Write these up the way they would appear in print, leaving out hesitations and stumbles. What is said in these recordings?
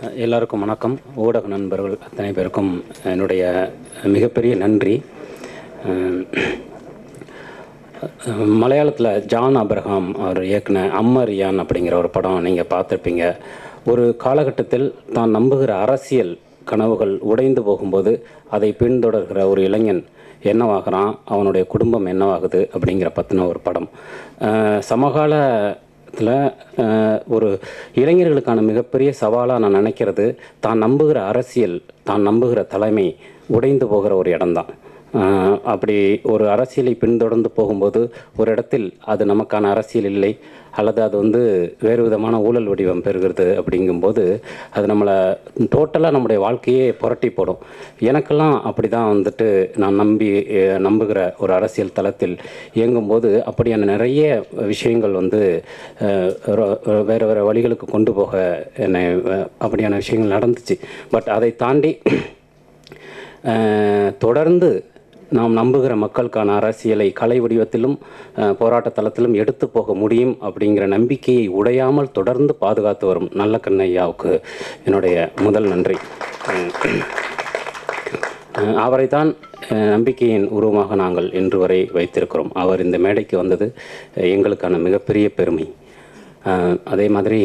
எல்லாருக்கும் வணக்கம். ஊடக நண்பர்கள் அத்தனை பேருக்கும் என்னுடைய மிகப்பெரிய நன்றி. மலையாளத்தில் ஜான் அப்ரஹாம் அவர் இயக்குன அம்மரியான் அப்படிங்கிற ஒரு படம் நீங்கள் பார்த்துருப்பீங்க. ஒரு காலகட்டத்தில் தான் நம்புகிற அரசியல் கனவுகள் உடைந்து போகும்போது அதை பின்தொடர்கிற ஒரு இளைஞன் என்னவாகிறான், அவனுடைய குடும்பம் என்னவாகுது அப்படிங்கிற பற்றின ஒரு படம். சமகாலத்தில் ஒரு இளைஞர்களுக்கான மிகப்பெரிய சவாலாக நான் நினைக்கிறது, தான் நம்புகிற அரசியல், தான் நம்புகிற தலைமை உடைந்து போகிற ஒரு இடம்தான். அப்படி ஒரு அரசியலை பின்தொடர்ந்து போகும்போது ஒரு இடத்தில் அது நமக்கான அரசியல் இல்லை, அல்லது அது வேறு விதமான ஊழல் வடிவம் பெறுகிறது. அப்படிங்கும்போது அது நம்மளை டோட்டலாக நம்முடைய வாழ்க்கையே புரட்டி போடும். எனக்கெல்லாம் அப்படி தான் நான் நம்புகிற ஒரு அரசியல் தளத்தில் இயங்கும்போது அப்படியான நிறைய விஷயங்கள் வேறு வேறு வழிகளுக்கு கொண்டு போக என்னை அப்படியான விஷயங்கள் நடந்துச்சு. பட் அதை தாண்டி தொடர்ந்து நாம் நம்புகிற மக்களுக்கான அரசியலை கலை வடிவத்திலும் போராட்ட தளத்திலும் எடுத்து போக முடியும் அப்படிங்கிற நம்பிக்கையை உடையாமல் தொடர்ந்து பாதுகாத்து வரும் நல்ல கண்ணையாவுக்கு என்னுடைய முதல் நன்றி. அவரைத்தான் நம்பிக்கையின் உருவமாக நாங்கள் இன்று வரை வைத்திருக்கிறோம். அவர் இந்த மேடைக்கு வந்தது எங்களுக்கான மிகப்பெரிய பெருமை. அதே மாதிரி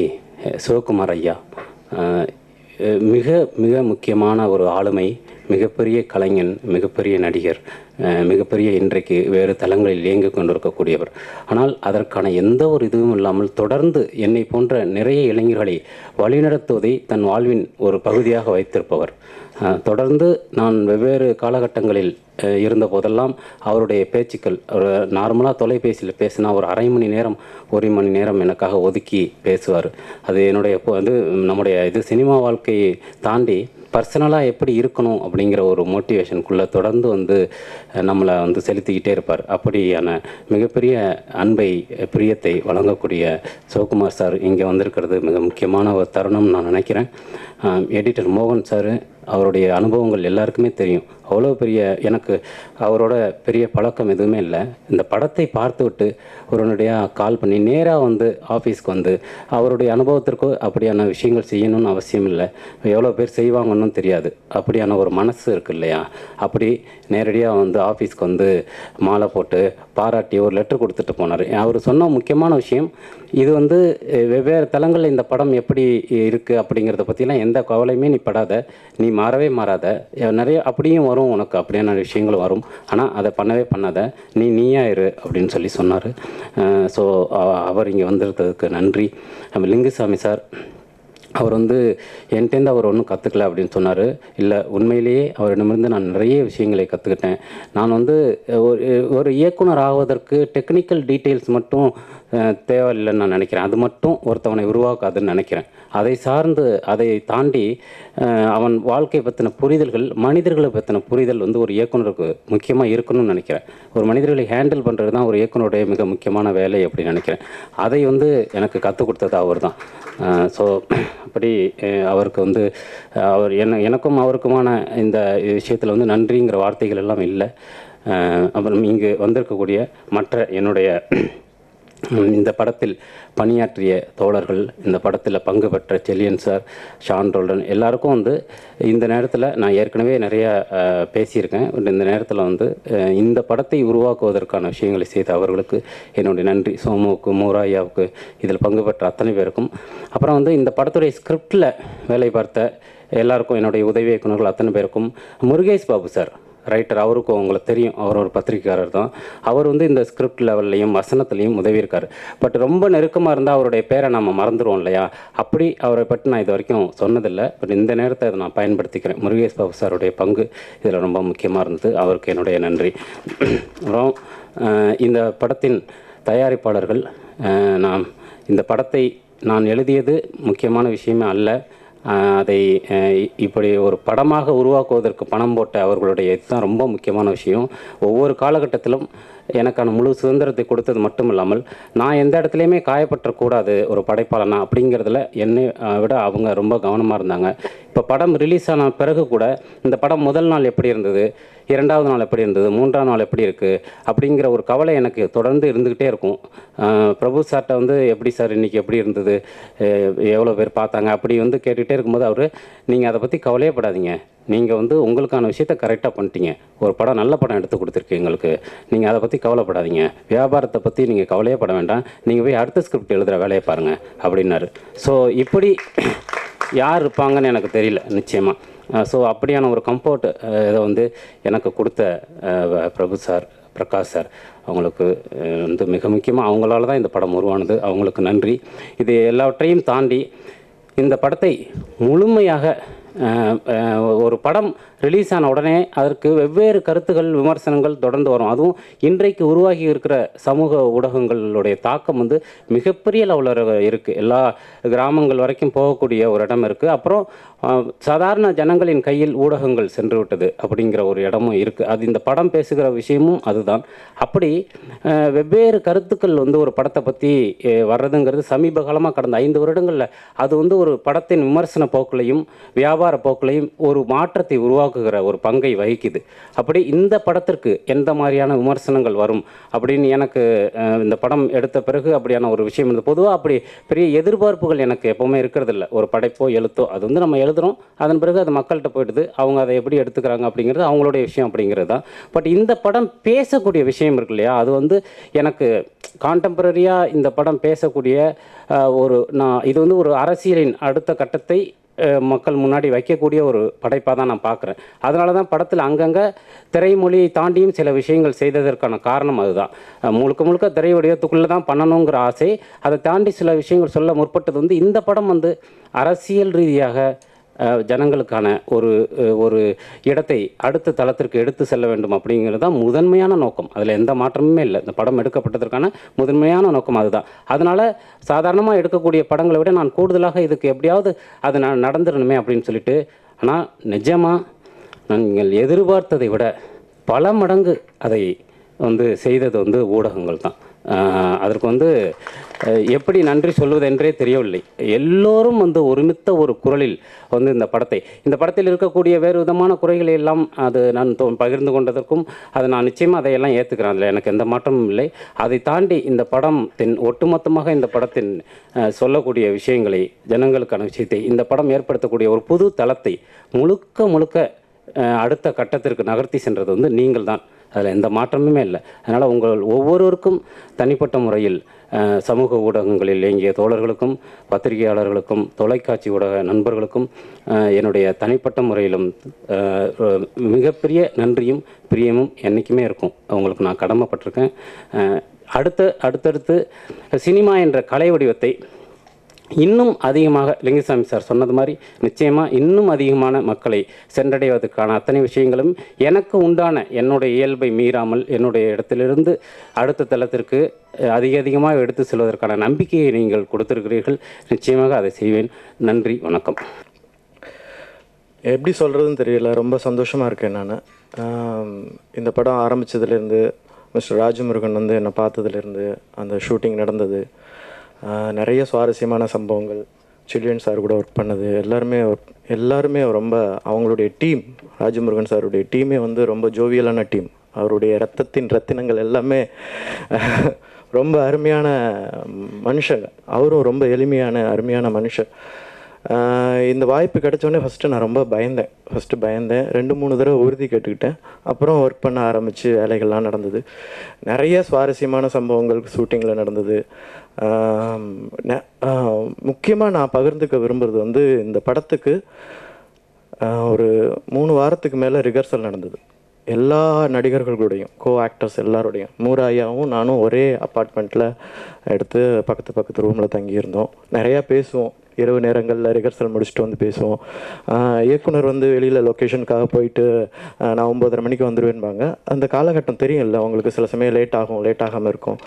சிவகுமார் ஐயா மிக மிக முக்கியமான ஒரு ஆளுமை, மிகப்பெரிய கலைஞன், மிகப்பெரிய நடிகர், மிகப்பெரிய இன்றைக்கு வேறு தளங்களில் இயங்கிக் கொண்டிருக்கக்கூடியவர். ஆனால் அதற்கான எந்த ஒரு இதுவும் இல்லாமல் தொடர்ந்து என்னை போன்ற நிறைய இளைஞர்களை வழிநடத்துவதை தன் வாழ்வின் ஒரு பகுதியாக வைத்திருப்பவர். தொடர்ந்து நான் வெவ்வேறு காலகட்டங்களில் இருந்த போதெல்லாம் அவருடைய பேச்சுக்கள், ஒரு நார்மலாக தொலைபேசியில் பேசினா ஒரு அரை மணி நேரம் 1 மணி நேரம் எனக்காக ஒதுக்கி பேசுவார். அது என்னுடைய நம்முடைய சினிமா வாழ்க்கையை தாண்டி பர்சனலாக எப்படி இருக்கணும் அப்படிங்கிற ஒரு மோட்டிவேஷனுக்குள்ளே தொடர்ந்து நம்மளை செலுத்திக்கிட்டே இருப்பார். அப்படியான மிகப்பெரிய அன்பை, பிரியத்தை வழங்கக்கூடிய சிவகுமார் சார் இங்கே வந்திருக்கிறது மிக முக்கியமான ஒரு தருணம் நான் நினைக்கிறேன். எடிட்டர் மோகன் சார், அவருடைய அனுபவங்கள் எல்லாருக்குமே தெரியும். அவ்வளோ பெரிய, எனக்கு அவரோட பெரிய பழக்கம் எதுவுமே இல்லை. இந்த படத்தை பார்த்துவிட்டு உடனடியாக கால் பண்ணி நேராக ஆஃபீஸ்க்கு அவருடைய அனுபவத்திற்கு அப்படியான விஷயங்கள் செய்யணும்னு அவசியம் இல்லை. எவ்வளோ பேர் செய்வாங்கன்னு தெரியாது. அப்படியான ஒரு மனசு இருக்கு இல்லையா, அப்படி நேரடியாக ஆஃபீஸ்க்கு மாலை போட்டு பாராட்டி ஒரு லெட்டர் கொடுத்துட்டு போனார். அவர் சொன்ன முக்கியமான விஷயம், இது வெவ்வேறு தளங்களில் இந்த படம் எப்படி இருக்குது அப்படிங்கிறத பற்றிலாம் எந்த கவலையுமே நீ படாத, நீ மாறவே மாறாத, நிறைய அப்படியும் வரும் உனக்கு, அப்படியான விஷயங்களும் வரும், ஆனால் அதை பண்ணவே பண்ணாத, நீயா இரு அப்படின்னு சொல்லி சொன்னார். ஸோ அவர் இங்கே வந்திருக்கிறதுக்கு நன்றி. லிங்குசாமி சார், அவர் என்கிட்டேருந்து அவர் ஒன்றும் கற்றுக்கல அப்படின்னு சொன்னார். இல்லை, உண்மையிலேயே அவரிடமிருந்து நான் நிறைய விஷயங்களை கற்றுக்கிட்டேன். நான் ஒரு இயக்குனர் ஆவதற்கு டெக்னிக்கல் டீட்டெயில்ஸ் மட்டும் தேவையில்லைன்னு நான் நினைக்கிறேன். அது மட்டும் ஒருத்தவனை உருவாக்காதுன்னு நினைக்கிறேன். அதை தாண்டி அவன் வாழ்க்கை பற்றின புரிதல்கள், மனிதர்களை பற்றின புரிதல் ஒரு இயக்குனருக்கு முக்கியமாக இருக்கணும்னு நினைக்கிறேன். ஒரு மனிதர்களை ஹேண்டில் பண்ணுறது தான் ஒரு இயக்குனருடைய மிக முக்கியமான வேலை அப்படின்னு நினைக்கிறேன். அதை எனக்கு கற்றுக் கொடுத்தது அவர் தான். ஸோ அப்படி அவருக்கு அவர் எனக்கும் அவருக்குமான இந்த விஷயத்தில் நன்றிங்கிற வார்த்தைகள் எல்லாம் இல்லை. அப்புறம் இங்கு வந்திருக்கக்கூடிய மற்ற என்னுடைய இந்த படத்தில் பணியாற்றிய தோழர்கள், இந்த படத்தில் பங்கு பெற்ற செல்லியன் சார், ஷான் ரோல்டன், எல்லாருக்கும் இந்த நேரத்தில் நான் ஏற்கனவே நிறையா பேசியிருக்கேன். இந்த நேரத்தில் இந்த படத்தை உருவாக்குவதற்கான விஷயங்களை செய்த அவர்களுக்கு என்னுடைய நன்றி. சோமுவுக்கு, மூராயாவுக்கு, இதில் பங்கு பெற்ற அத்தனை பேருக்கும். அப்புறம் இந்த படத்துடைய ஸ்கிரிப்டில் வேலை பார்த்த எல்லாருக்கும், என்னுடைய உதவி இயக்குநர்கள் அத்தனை பேருக்கும், முருகேஷ் பாபு சார் ரைட்டர், அவருக்கும் உங்களுக்கு தெரியும், அவர் ஒரு பத்திரிக்கையாளர் தான். அவர் இந்த ஸ்கிரிப்ட் லெவல்லையும் வசனத்துலேயும் உதவி இருக்கார். பட் ரொம்ப நெருக்கமாக இருந்தால் அவருடைய பேரை நம்ம மறந்துடுவோம் இல்லையா, அப்படி அவரை பற்றி நான் இது வரைக்கும் சொன்னதில்லை. பட் இந்த நேரத்தை அதை நான் பயன்படுத்திக்கிறேன். முருகேஷ் பாபு சாருடைய பங்கு இதில் ரொம்ப முக்கியமாக இருந்தது. அவருக்கு என்னுடைய நன்றி. அப்புறம் இந்த படத்தின் தயாரிப்பாளர்கள், இந்த படத்தை நான் எழுதியது முக்கியமான விஷயமே அல்ல. அதை இப்படி ஒரு படமாக உருவாக்குவதற்கு பணம் போட்ட அவர்களுடைய இதுதான் ரொம்ப முக்கியமான விஷயம். ஒவ்வொரு காலகட்டத்திலும் எனக்கான முழு சுதந்திரத்தை கொடுத்தது மட்டும் இல்லாமல் நான் எந்த இடத்துலையுமே காயப்பற்றக்கூடாது ஒரு படைப்பாளனா அப்படிங்கிறதுல என்னை விட அவங்க ரொம்ப கவனமாக இருந்தாங்க. இப்போ படம் ரிலீஸ் ஆன பிறகு கூட இந்த படம் முதல் நாள் எப்படி இருந்தது, இரண்டாவது நாள் எப்படி இருந்தது, மூன்றாம் நாள் எப்படி இருக்குது அப்படிங்கிற ஒரு கவலை எனக்கு தொடர்ந்து இருந்துக்கிட்டே இருக்கும். பிரபு சார்கிட்ட வந்து எப்படி சார் இன்றைக்கி எப்படி இருந்தது, எவ்வளோ பேர் பார்த்தாங்க அப்படி வந்து கேட்டுக்கிட்டே இருக்கும்போது அவர், நீங்கள் அதை பற்றி கவலையே படாதீங்க, நீங்கள் வந்து உங்களுக்கான விஷயத்த கரெக்டாக பண்ணிட்டீங்க, ஒரு படம் நல்ல படம் எடுத்து கொடுத்துருக்கு எங்களுக்கு, நீங்கள் அதை பற்றி கவலைப்படாதீங்க, வியாபாரத்தை பற்றி நீங்கள் கவலையே பட வேண்டாம், நீங்கள் போய் அடுத்த ஸ்கிரிப்ட் எழுதுகிற வேலையை பாருங்கள் அப்படின்னாரு. ஸோ இப்படி யார் இருப்பாங்கன்னு எனக்கு தெரியல நிச்சயமாக. ஸோ அப்படியான ஒரு கம்ஃபர்ட் இதை வந்து எனக்கு கொடுத்த பிரபு சார், பிரகாஷ் சார், அவங்களுக்கு வந்து மிக முக்கியமாக அவங்களால தான் இந்த படம் உருவானது. அவங்களுக்கு நன்றி. இது எல்லாவற்றையும் தாண்டி இந்த படத்தை முழுமையாக ஒரு படம் ரிலீஸ் ஆன உடனே அதற்கு வெவ்வேறு கருத்துகள், விமர்சனங்கள் தொடர்ந்து வரும். அதுவும் இன்றைக்கு உருவாகி இருக்கிற சமூக ஊடகங்களுடைய தாக்கம் வந்து மிகப்பெரிய லெவலில் இருக்குது. எல்லா கிராமங்கள் வரைக்கும் போகக்கூடிய ஒரு இடம் இருக்குது. அப்புறம் சாதாரண ஜனங்களின் கையில் ஊடகங்கள் சென்று விட்டது அப்படிங்கிற ஒரு இடமும் இருக்குது. அது இந்த படம் பேசுகிற விஷயமும் அதுதான். அப்படி வெவ்வேறு கருத்துக்கள் வந்து ஒரு படத்தை பற்றி வர்றதுங்கிறது சமீப காலமாக கடந்த 5 வருடங்களில் அது வந்து ஒரு படத்தின் விமர்சன போக்குலையும் வியாபார போக்குலையும் ஒரு மாற்றத்தை உருவாக்குகிற ஒரு பங்கை வகிக்குது. அப்படி இந்த படத்திற்கு எந்த மாதிரியான விமர்சனங்கள் வரும் அப்படின்னு எனக்கு இந்த படம் எடுத்த பிறகு அப்படியான ஒரு விஷயம் இருந்தது. பொதுவாக அப்படி பெரிய எதிர்பார்ப்புகள் எனக்கு எப்போவுமே இருக்கிறதில்ல. ஒரு படைப்போ எழுத்தோ அது வந்து நம்ம எழுதுகிறோம், அதன் பிறகு அது மக்கள்கிட்ட போயிடுது, அவங்க அதை எப்படி எடுத்துக்கிறாங்க அப்படிங்கிறது அவங்களுடைய விஷயம் அப்படிங்கிறது தான். பட் இந்த படம் பேசக்கூடிய விஷயம் இருக்கு இல்லையா, அது வந்து எனக்கு கான்டெம்பரரியாக இந்த படம் பேசக்கூடிய இது வந்து ஒரு அரசியலின் அடுத்த கட்டத்தை மக்கள் முன்னாடி வைக்கக்கூடிய ஒரு படைப்பாக தான் நான் பார்க்குறேன். அதனால தான் படத்தில் அங்கங்கே திரைமொழியை தாண்டியும் சில விஷயங்கள் செய்ததற்கான காரணம் அதுதான். முழுக்க முழுக்க திரை வடிவத்துக்குள்ளே தான் பண்ணணுங்கிற ஆசை, அதை தாண்டி சில விஷயங்கள் சொல்ல முற்பட்டது வந்து இந்த படம் வந்து அரசியல் ரீதியாக ஜனங்களுக்கான ஒரு இடத்தை அடுத்த தளத்திற்கு எடுத்து செல்ல வேண்டும் அப்படிங்கிறது தான் முதன்மையான நோக்கம். அதில் எந்த மாற்றமுமே இல்லை. இந்த படம் எடுக்கப்பட்டதற்கான முதன்மையான நோக்கம் அதுதான். அதனால் சாதாரணமாக எடுக்கக்கூடிய படங்களை விட நான் கூடுதலாக இதுக்கு எப்படியாவது அது நடந்துடணுமே அப்படின்னு சொல்லிட்டு, ஆனால் நிஜமாக நீங்கள் எதிர்பார்த்ததை விட பல மடங்கு அதை வந்து செய்தது வந்து ஊடகங்கள் தான். அதற்கு வந்து எப்படி நன்றி சொல்வதென்றே தெரியவில்லை. எல்லோரும் வந்து ஒருமித்த ஒரு குரலில் வந்து இந்த படத்தில் இருக்கக்கூடிய வேறு விதமான குறைகளை எல்லாம் அது நான் பகிர்ந்து கொண்டதற்கும் அதை நான் நிச்சயமாக அதையெல்லாம் ஏற்றுக்கிறேன். அதில் எனக்கு எந்த மாற்றமும் இல்லை. அதை தாண்டி இந்த படத்தின் ஒட்டுமொத்தமாக இந்த படத்தின் சொல்லக்கூடிய விஷயங்களை, ஜனங்களுக்கான விஷயத்தை இந்த படம் ஏற்படுத்தக்கூடிய ஒரு புது தளத்தை முழுக்க அடுத்த கட்டத்திற்கு நகர்த்தி சென்றது வந்து நீங்கள் தான். அதில் எந்த மாற்றமுமே இல்லை. அதனால் உங்கள் ஒவ்வொருவருக்கும் தனிப்பட்ட முறையில் சமூக ஊடகங்களில் இயங்கிய தோழர்களுக்கும், பத்திரிகையாளர்களுக்கும், தொலைக்காட்சி ஊடக நண்பர்களுக்கும் என்னுடைய தனிப்பட்ட முறையிலும் மிகப்பெரிய நன்றியும் பிரியமும் என்றைக்குமே இருக்கும். அவங்களுக்கு நான் கடமைப்பட்டிருக்கேன். அடுத்தடுத்து சினிமா என்ற கலை வடிவத்தை இன்னும் அதிகமாக லிங்குசாமி சார் சொன்னது மாதிரி நிச்சயமாக இன்னும் அதிகமான மக்களை சென்றடைவதற்கான அத்தனை விஷயங்களும் எனக்கு உண்டான என்னுடைய இயல்பை மீறாமல் என்னுடைய இடத்திலிருந்து அடுத்த தளத்திற்கு அதிகமாக எடுத்து செல்வதற்கான நம்பிக்கையை நீங்கள் கொடுத்திருக்கிறீர்கள். நிச்சயமாக அதை செய்வேன். நன்றி, வணக்கம். எப்படி சொல்கிறதுன்னு தெரியல, ரொம்ப சந்தோஷமாக இருக்கேன் நான். இந்த படம் ஆரம்பித்ததுலேருந்து மிஸ்டர் ராஜமுருகன் வந்து என்னை பார்த்ததுலேருந்து அந்த ஷூட்டிங் நடந்தது, நிறைய சுவாரஸ்யமான சம்பவங்கள், சில்ட்ரன் சார் கூட ஒர்க் பண்ணது, எல்லாருமே ரொம்ப அவங்களுடைய டீம், ராஜமுருகன் சாருடைய டீமே வந்து ரொம்ப ஜோவியலான டீம். அவருடைய ரத்தினங்கள் எல்லாமே ரொம்ப அருமையான மனுஷங்க. அவரும் ரொம்ப எளிமையான அருமையான மனுஷன். இந்த வாய்ப்பு கிடைச்சோடனே நான் ரொம்ப பயந்தேன். 2-3 தடவை உறுதி கேட்டுக்கிட்டேன். அப்புறம் ஒர்க் பண்ண ஆரம்பித்து வேலைகள்லாம் நடந்தது. நிறைய சுவாரஸ்யமான சம்பவங்கள் ஷூட்டிங்கில் நடந்தது. முக்கியமாக நான் பகிர்ந்துக்க விரும்புகிறது வந்து இந்த படத்துக்கு ஒரு 3 வாரத்துக்கு மேலே ரிஹர்சல் நடந்தது. எல்லா நடிகர்களுடையும் ஆக்டர்ஸ் எல்லாரோடையும், மூராயாவும் நானும் ஒரே அப்பார்ட்மெண்ட்டில் எடுத்து பக்கத்து ரூமில் தங்கியிருந்தோம். நிறையா பேசுவோம். இரவு நேரங்களில் ரிஹர்சல் முடிச்சுட்டு வந்து பேசுவோம். இயக்குனர் வந்து வெளியில் லொக்கேஷனுக்காக போயிட்டு நான் 9:30 மணிக்கு வந்துடுவேன்பாங்க. அந்த காலகட்டம் தெரியும்ல அவங்களுக்கு, சில சமயம் லேட் ஆகாமல் இருக்கும்.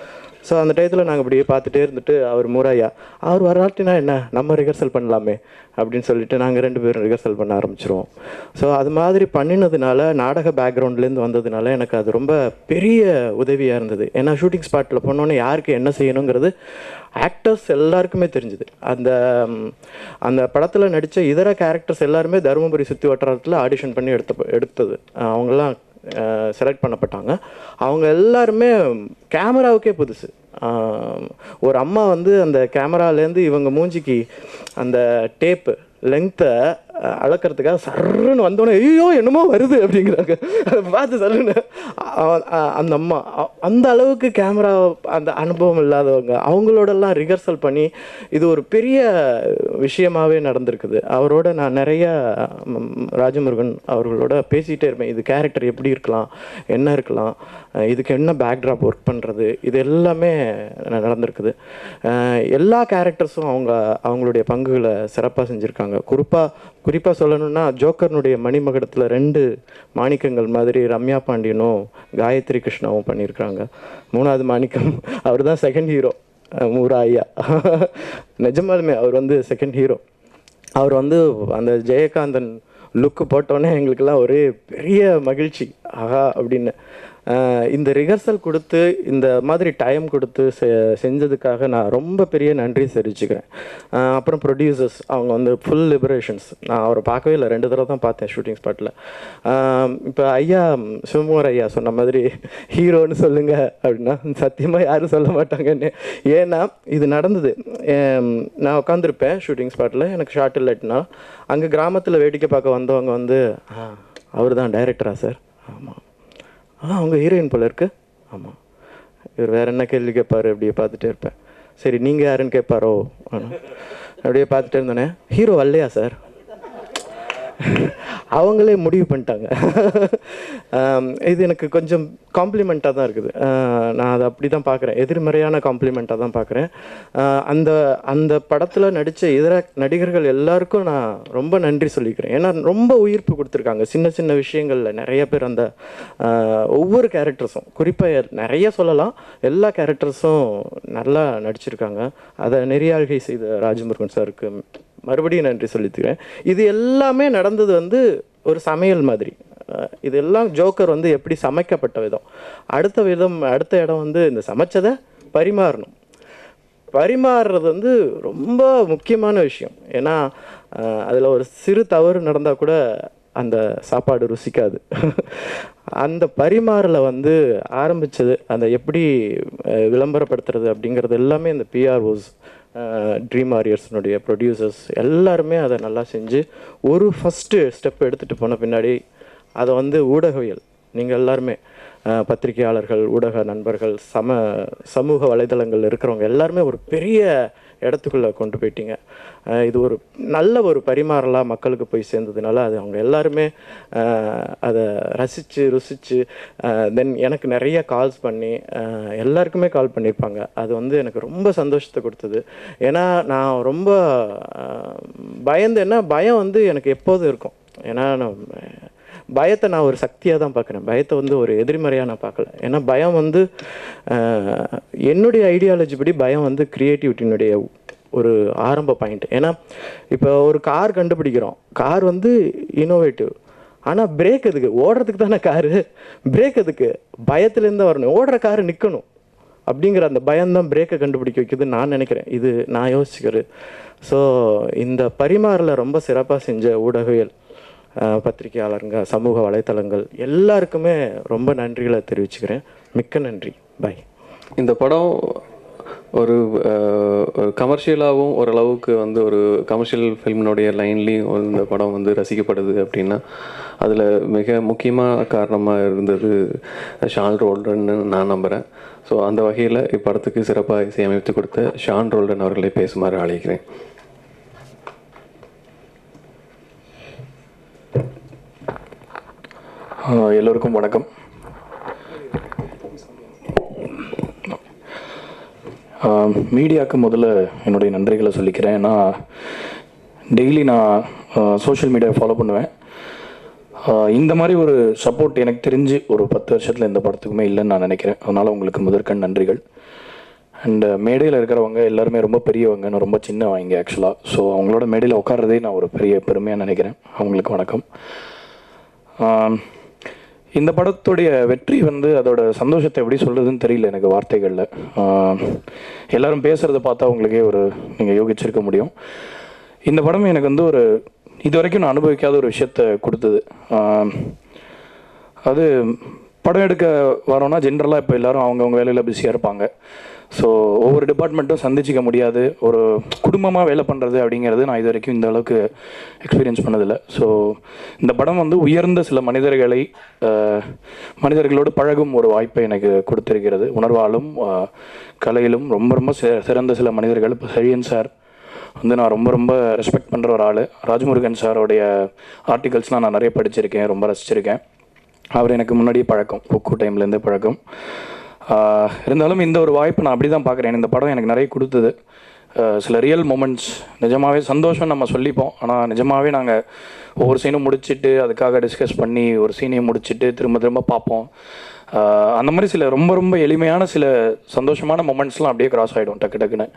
ஸோ அந்த டயத்தில் நாங்கள் இப்படியே பார்த்துட்டே இருந்துட்டு அவர் மூராயா அவர் வராட்டினா என்ன நம்ம ரிஹர்சல் பண்ணலாமே அப்படின்னு சொல்லிட்டு நாங்கள் 2 பேரும் ரிஹர்சல் பண்ண ஆரம்பிச்சிருவோம். ஸோ அது மாதிரி பண்ணினதுனால நாடக பேக்ரவுண்ட்லேருந்து வந்ததுனால எனக்கு அது ரொம்ப பெரிய உதவியாக இருந்தது. ஏன்னா ஷூட்டிங் ஸ்பாட்டில் போனோன்னே யாருக்கு என்ன செய்யணுங்கிறது ஆக்டர்ஸ் எல்லாருக்குமே தெரிஞ்சுது. அந்த அந்த படத்தில் நடித்த இதர கேரக்டர்ஸ் எல்லாருமே தருமபுரி சுற்றி வட்டாரத்தில் ஆடிஷன் பண்ணி எடுத்தது அவங்கெல்லாம் செலக்ட் பண்ணப்பட்டாங்க. அவங்க எல்லாருமே கேமராவுக்கே புதுசு. ஒரு அம்மா வந்து அந்த கேமராலேருந்து இவங்க மூஞ்சிக்கு அந்த டேப்பு லெங்க்த்தை அளக்கிறதுக்காக சர்ன்னு வந்தோடனே ஐயோ என்னமோ வருது அப்படிங்கிறாங்க. அதை பார்த்து சொல்லுங்க. அந்த அம்மா அந்த அளவுக்கு கேமரா அந்த அனுபவம் இல்லாதவங்க அவங்களோடலாம் ரிஹர்சல் பண்ணி இது ஒரு பெரிய விஷயமாகவே நடந்திருக்குது. அவரோட நான் நிறையா ராஜமுருகன் அவர்களோட பேசிகிட்டே இருப்பேன். இது கேரக்டர் எப்படி இருக்கலாம், என்ன இருக்கலாம், இதுக்கு என்ன பேக்ட்ராப் ஒர்க் பண்ணுறது, இது எல்லாமே நடந்திருக்குது. எல்லா கேரக்டர்ஸும் அவங்களுடைய பங்குகளை சிறப்பாக செஞ்சுருக்காங்க. குறிப்பாக சொல்லணும்னா ஜோக்கர்னுடைய மணிமகுடத்தில் 2 மாணிக்கங்கள் மாதிரி ரம்யா பாண்டியனும் காயத்ரி கிருஷ்ணாவும் பண்ணியிருக்காங்க. 3வது மாணிக்கம் அவர் தான் செகண்ட் ஹீரோ, மூராயா. நிஜமாலுமே அவர் வந்து செகண்ட் ஹீரோ. அவர் வந்து அந்த ஜெயகாந்தன் லுக்கு போட்டோன்னே எங்களுக்கெல்லாம் ஒரே பெரிய மகிழ்ச்சி. ஆஹா அப்படின்னு இந்த ரிஹர்சல் கொடுத்து இந்த மாதிரி டைம் கொடுத்து செஞ்சதுக்காக நான் ரொம்ப பெரிய நன்றி தெரிவிச்சுக்கிறேன். அப்புறம் ப்ரொடியூசர்ஸ் அவங்க வந்து ஃபுல் லிபரேஷன்ஸ். நான் அவரை பார்க்கவே இல்லை, 2 தடவை தான் பார்த்தேன் ஷூட்டிங் ஸ்பாட்டில். இப்போ ஐயா சிவகுமார் ஐயா சொன்ன மாதிரி ஹீரோன்னு சொல்லுங்கள் அப்படின்னா சத்தியமாக யாரும் சொல்ல மாட்டாங்கன்னு. ஏன்னா இது நடந்தது. நான் உட்காந்துருப்பேன் ஷூட்டிங் ஸ்பாட்டில், எனக்கு ஷார்ட் இல்லைட்டுனா அங்கே கிராமத்தில் வேடிக்கை பார்க்க வந்தவங்க வந்து அவர் தான் டைரக்டரா சார்? ஆமாம். அவங்க ஹீரோயின் போல இருக்கு. ஆமாம். இவர் வேறு என்ன கேள்வி கேட்பார் அப்படியே பார்த்துட்டே இருப்பேன். சரி நீங்கள் யாருன்னு கேட்பாரோ அப்படியே பார்த்துட்டே இருந்தோன்னே ஹீரோ வரலையா சார்? அவங்களே முடிவு பண்ணிட்டாங்க. இது எனக்கு கொஞ்சம் காம்ப்ளிமெண்ட்டாக தான் இருக்குது. நான் அதை அப்படி தான் பார்க்குறேன், எதிர்மறையான காம்ப்ளிமெண்ட்டாக தான் பார்க்குறேன். அந்த அந்த படத்தில் நடித்த இதர நடிகர்கள் எல்லாருக்கும் நான் ரொம்ப நன்றி சொல்லிக்கிறேன். ஏன்னா ரொம்ப உயிர்ப்பு கொடுத்துருக்காங்க. சின்ன சின்ன விஷயங்களில் நிறைய பேர் அந்த ஒவ்வொரு கேரக்டர்ஸும் குறிப்பாக நிறைய சொல்லலாம், எல்லா கேரக்டர்ஸும் நல்லா நடிச்சிருக்காங்க. அதை நெறியாழ்கை செய்த ராஜமுருகன் சாருக்கு மறுபடியும் நன்றி சொல்லித்துக்கிறேன். இது எல்லாமே நடந்தது வந்து ஒரு சமையல் மாதிரி. இதெல்லாம் ஜோக்கர் வந்து எப்படி சமைக்கப்பட்ட விதம், அடுத்த இடம் வந்து இந்த சமைச்சதை பரிமாறணும். பரிமாறுறது வந்து ரொம்ப முக்கியமான விஷயம். ஏன்னா அதில் ஒரு சிறு தவறு நடந்தால் கூட அந்த சாப்பாடு ருசிக்காது. அந்த பரிமாறலை வந்து ஆரம்பித்தது, அந்த எப்படி விளம்பரப்படுத்துறது அப்படிங்கிறது எல்லாமே இந்த பிஆர்ஓஸ், ட்ரீம் வாரியர்ஸ்னுடைய ப்ரொடியூசர்ஸ் எல்லாருமே அதை நல்லா செஞ்சு ஒரு ஃபஸ்ட்டு ஸ்டெப் எடுத்துகிட்டு போன பின்னாடி அதை வந்து ஊடகவியல் நீங்கள் எல்லாருமே பத்திரிகையாளர்கள், ஊடக நண்பர்கள், சமூக வலைதளங்கள் இருக்கிறவங்க எல்லாருமே ஒரு பெரிய இடத்துக்குள்ளே கொண்டு போயிட்டீங்க. இது ஒரு நல்ல ஒரு பரிமாறலாக மக்களுக்கு போய் சேர்ந்ததுனால அது அவங்க எல்லாருமே அதை ருசித்து தென் எனக்கு நிறைய கால்ஸ் பண்ணி எல்லாருக்குமே கால் பண்ணியிருப்பாங்க. அது வந்து எனக்கு ரொம்ப சந்தோஷத்தை கொடுத்தது. ஏன்னா நான் ரொம்ப பயந்தேன்னா பயம் வந்து எனக்கு எப்போதும் இருக்கும். ஏன்னா பயத்தை நான் ஒரு சக்தியாக தான் பார்க்குறேன், பயத்தை வந்து ஒரு எதிர்மறையாக நான் பார்க்கல. ஏன்னா பயம் வந்து என்னுடைய ஐடியாலஜி படி பயம் வந்து க்ரியேட்டிவிட்டியினுடைய ஒரு ஆரம்ப பாயிண்ட். ஏன்னா இப்போ ஒரு கார் கண்டுபிடிக்கிறோம், கார் வந்து இன்னோவேட்டிவ், ஆனால் பிரேக் எதுக்கு? ஓடுறதுக்கு தானே காரு, பிரேக் எதுக்கு? பயத்துலேருந்து வரணும், ஓடுற காரு நிற்கணும் அப்படிங்கிற அந்த பயம்தான் பிரேக்கை கண்டுபிடிக்க வைக்குதுன்னு நான் நினைக்கிறேன். இது நான் யோசிக்கிறது. ஸோ இந்த பரிமாறலை ரொம்ப சிறப்பாக செஞ்ச ஊடகவியல், பத்திரிகையாளருங்க, சமூக வலைத்தளங்கள் எல்லாருக்குமே ரொம்ப நன்றிகளை தெரிவிச்சுக்கிறேன். மிக்க நன்றி. பாய். இந்த படம் ஒரு கமர்ஷியலாகவும் ஓரளவுக்கு வந்து ஒரு கமர்ஷியல் ஃபில்மினுடைய லைன்லேயும் இந்த படம் வந்து ரசிக்கப்படுது அப்படின்னா அதில் மிக முக்கியமாக காரணமாக இருந்தது ஷான் ரோல்டன்னு நான் நம்புகிறேன். ஸோ அந்த வகையில் இப்படத்துக்கு சிறப்பாக இசையமைத்து கொடுத்த ஷான் ரோல்டன் அவர்களை பேசுமாறு அழைக்கிறேன். எல்லோருக்கும் வணக்கம். மீடியாவுக்கு முதல்ல என்னுடைய நன்றிகளை சொல்லிக்கிறேன். நான் டெய்லி நான் சோஷியல் மீடியாவை ஃபாலோ பண்ணுவேன். இந்த மாதிரி ஒரு சப்போர்ட் எனக்கு தெரிஞ்சு ஒரு 10 வருஷத்தில் எந்த படத்துக்குமே இல்லைன்னு நான் நினைக்கிறேன். அதனால் உங்களுக்கு முதற்கண் நன்றிகள். அண்டு மேடையில் இருக்கிறவங்க எல்லாருமே ரொம்ப பெரியவங்க, நான் ரொம்ப சின்னவங்க ஆக்சுவலாக. ஸோ அவங்களோட மேடையில் உட்கார்றதே நான் ஒரு பெரிய பெருமையாக நினைக்கிறேன். அவங்களுக்கு வணக்கம். இந்த படத்துடைய வெற்றி வந்து அதோட சந்தோஷத்தை எப்படி சொல்கிறதுன்னு தெரியல எனக்கு வார்த்தைகளில். எல்லோரும் பேசுகிறத பார்த்தா அவங்களுக்கே நீங்கள் யோகிச்சிருக்க முடியும். இந்த படம் எனக்கு வந்து இது வரைக்கும் நான் அனுபவிக்காத ஒரு விஷயத்தை கொடுத்தது. அது படம் எடுக்க வரோன்னா ஜென்ரலாக இப்போ எல்லோரும் அவங்கவுங்க வேலையில் பிஸியாக இருப்பாங்க. ஸோ ஒவ்வொரு டிபார்ட்மெண்ட்டும் சந்திச்சிக்க முடியாது. ஒரு குடும்பமாக வேலை பண்ணுறது அப்படிங்கிறது நான் இது வரைக்கும் இந்த அளவுக்கு எக்ஸ்பீரியன்ஸ் பண்ணதில்லை. ஸோ இந்த படம் வந்து உயர்ந்த சில மனிதர்களோடு பழகும் ஒரு வாய்ப்பை எனக்கு கொடுத்திருக்கிறது. உணர்வாலும் கலையிலும் ரொம்ப ரொம்ப சிறந்த சில மனிதர்கள். இப்போ செழியன் சார் வந்து நான் ரொம்ப ரொம்ப ரெஸ்பெக்ட் பண்ணுற ஒரு ஆள். ராஜமுருகன் சாரோடைய ஆர்டிகல்ஸ்லாம் நான் நிறைய படிச்சிருக்கேன், ரொம்ப ரசிச்சிருக்கேன். அவர் எனக்கு முன்னாடியே பழக்கம், குக்கு டைம்லேருந்தே பழக்கம். இருந்தாலும் இந்த ஒரு வாய்ப்பு நான் அப்படி தான் பார்க்குறேன். இந்த படம் எனக்கு நிறைய கொடுத்தது. சில ரியல் மூமெண்ட்ஸ், நிஜமாகவே சந்தோஷம் நம்ம சொல்லிப்போம். ஆனால் நிஜமாகவே நாங்கள் ஒவ்வொரு சீனும் முடிச்சுட்டு அதுக்காக டிஸ்கஸ் பண்ணி ஒரு சீனையும் முடிச்சுட்டு திரும்ப பார்ப்போம். அந்த மாதிரி சில ரொம்ப ரொம்ப எளிமையான சில சந்தோஷமான மொமெண்ட்ஸ்லாம் அப்படியே கிராஸ் ஆகிடும் டக்குன்னு.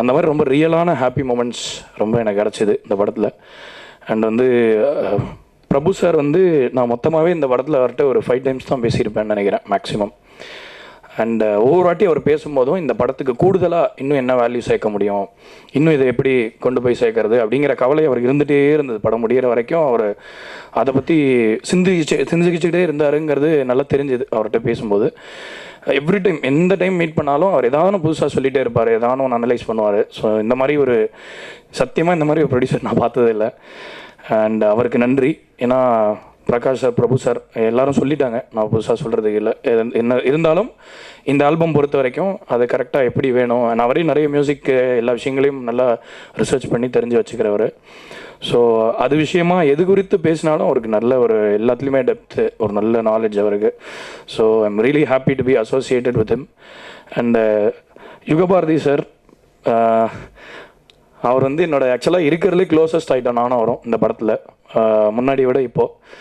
அந்த மாதிரி ரொம்ப ரியலான ஹாப்பி மொமெண்ட்ஸ் ரொம்ப எனக்கு கிடச்சிது இந்த படத்தில். அண்ட் வந்து பிரபு சார் வந்து நான் மொத்தமாகவே இந்த படத்தில் அவர்கிட்ட ஒரு 5 டைம்ஸ் தான் பேசியிருப்பேன்னு நினைக்கிறேன் மேக்ஸிமம். அண்ட் ஒவ்வொரு வாட்டி அவர் பேசும்போதும் இந்த படத்துக்கு கூடுதலாக இன்னும் என்ன வேல்யூ சேர்க்க முடியும், இன்னும் இதை எப்படி கொண்டு போய் சேர்க்கறது அப்படிங்கிற கவலை அவருக்கு இருந்துகிட்டே இருந்தது. படம் முடிகிற வரைக்கும் அவர் அதை பற்றி சிந்திச்சுக்கிட்டே இருந்தாருங்கிறது நல்லா தெரிஞ்சுது அவர்கிட்ட பேசும்போது. எவ்ரி டைம் எந்த டைம் மீட் பண்ணாலும் அவர் ஏதாவது புதுசாக சொல்லிகிட்டே இருப்பார், ஏதாவது ஒன்று அனலைஸ் பண்ணுவார். ஸோ இந்த மாதிரி சத்தியமாக இந்த மாதிரி ஒரு ப்ரொடியூசர் நான் பார்த்ததே இல்லை. அண்ட் அவருக்கு நன்றி. ஏன்னா பிரகாஷ் சார், பிரபு சார் எல்லாரும் சொல்லிட்டாங்க, நான் புதுசாக சொல்கிறதுக்கு இல்லை. என்ன இருந்தாலும் இந்த ஆல்பம் பொறுத்த வரைக்கும் அது கரெக்டாக எப்படி வேணும், நான் வரையும் நிறைய மியூசிக் எல்லா விஷயங்களையும் நல்லா ரிசர்ச் பண்ணி தெரிஞ்சு வச்சுக்கிறவர். ஸோ அது விஷயமா எது குறித்து பேசினாலும் அவருக்கு நல்ல எல்லாத்துலேயுமே டெப்த்து, ஒரு நல்ல நாலேஜ் அவருக்கு. So I'm really happy to be associated with him. And Yugabharathi sir, அவர் வந்து என்னோட ஆக்சுவலாக இருக்கிறதுலே க்ளோசஸ்ட் ஆகிட்டோம் நானும் வரும் இந்த படத்தில். முன்னாடி விட இப்போது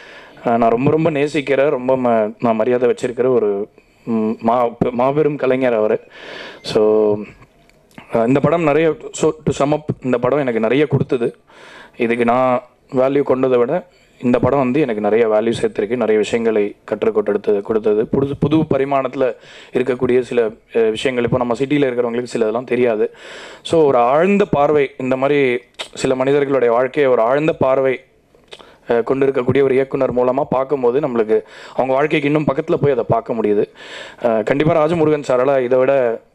நான் ரொம்ப ரொம்ப நேசிக்கிற, ரொம்ப நான் மரியாதை வச்சிருக்கிற ஒரு மாபெரும் கலைஞர் அவர். ஸோ இந்த படம் நிறைய டு சம் அப், இந்த படம் எனக்கு நிறைய கொடுத்தது. இதுக்கு நான் வேல்யூ கொண்டதை விட இந்த படம் வந்து எனக்கு நிறைய வேல்யூ சேர்த்துருக்கு, நிறைய விஷயங்களை கொடுத்தது. புது பரிமாணத்தில் இருக்கக்கூடிய சில விஷயங்கள் இப்போ நம்ம சிட்டியில் இருக்கிறவங்களுக்கு சில இதெல்லாம் தெரியாது. ஸோ ஒரு ஆழ்ந்த பார்வை, இந்த மாதிரி சில மனிதர்களுடைய வாழ்க்கையை ஒரு ஆழ்ந்த பார்வை கொண்டு இருக்கக்கூடிய ஒரு இயக்குனர் மூலமாக பார்க்கும்போது நம்மளுக்கு அவங்க வாழ்க்கைக்கு இன்னும் பக்கத்தில் போய் அதை பார்க்க முடியுது. கண்டிப்பாக ராஜமுருகன் சாரால் இதை விட